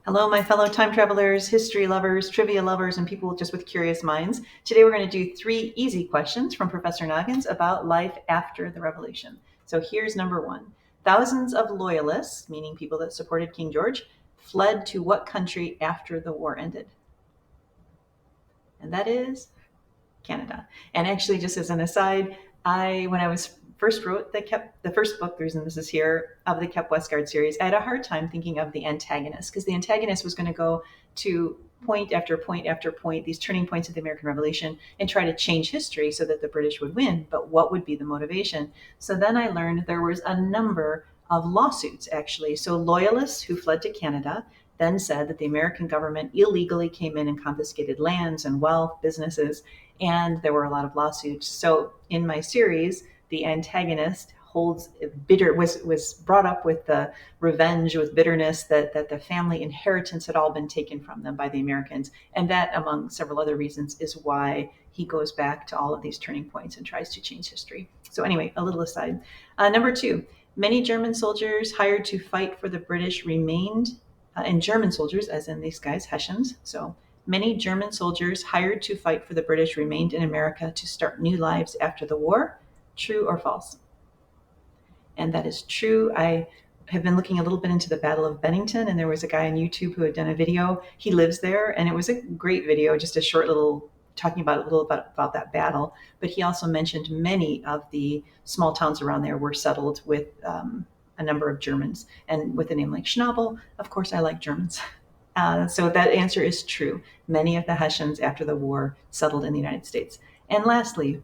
Hello, my fellow time travelers, history lovers, trivia lovers, and people just with curious minds. Today we're going to do three easy questions from Professor Noggins about life after the Revolution. So here's number one. Thousands of loyalists, meaning people that supported King George, fled to what country after the war ended? And that is Canada. And actually, just as an aside, when I was first wrote the first book, the reason this is here, of the Kep Westgard series, I had a hard time thinking of the antagonist because the antagonist was going to go to point after point after point, these turning points of the American Revolution, and try to change history so that the British would win. But what would be the motivation? So then I learned there was a number of lawsuits, actually. So loyalists who fled to Canada then said that the American government illegally came in and confiscated lands and wealth, businesses, and there were a lot of lawsuits. So in my series, the antagonist holds bitter was brought up with the revenge, with bitterness that the family inheritance had all been taken from them by the Americans, and that, among several other reasons, is why he goes back to all of these turning points and tries to change history. So anyway, a little aside. Number two, many German soldiers hired to fight for the British remained, and German soldiers, as in these guys, Hessians, so many German soldiers hired to fight for the British remained in America to start new lives after the war. True or false? And that is true. I have been looking a little bit into the Battle of Bennington, and there was a guy on YouTube who had done a video. He lives there, and it was a great video, just a short little talking about a little about that battle. But he also mentioned many of the small towns around there were settled with a number of Germans, and with a name like Schnabel, of course, I like Germans. So that answer is true. Many of the Hessians after the war settled in the United States. And lastly,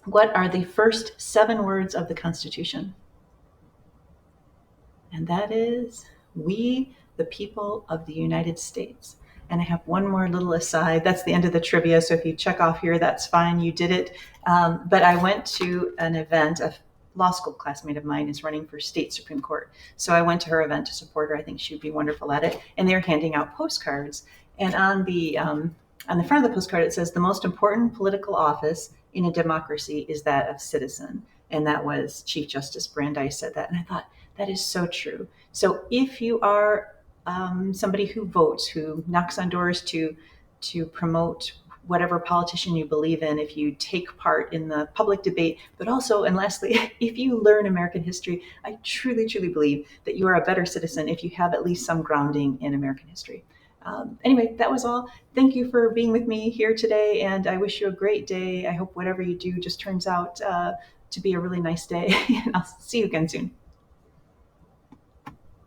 what are the first seven words of the Constitution? And that is, we, the people of the United States. And I have one more little aside. That's the end of the trivia. So if you check off here, that's fine. You did it. But I went to an event. A law school classmate of mine is running for state Supreme Court. So I went to her event to support her. I think she would be wonderful at it. And they're handing out postcards. And on the front of the postcard, it says, the most important political office in a democracy is that of citizen. And that was Chief Justice Brandeis said that. And I thought, that is so true. So if you are somebody who votes, who knocks on doors to promote whatever politician you believe in, if you take part in the public debate, but also, and lastly, if you learn American history, I truly, truly believe that you are a better citizen if you have at least some grounding in American history. Anyway, that was all. Thank you for being with me here today, and I wish you a great day. I hope whatever you do just turns out to be a really nice day. And I'll see you again soon.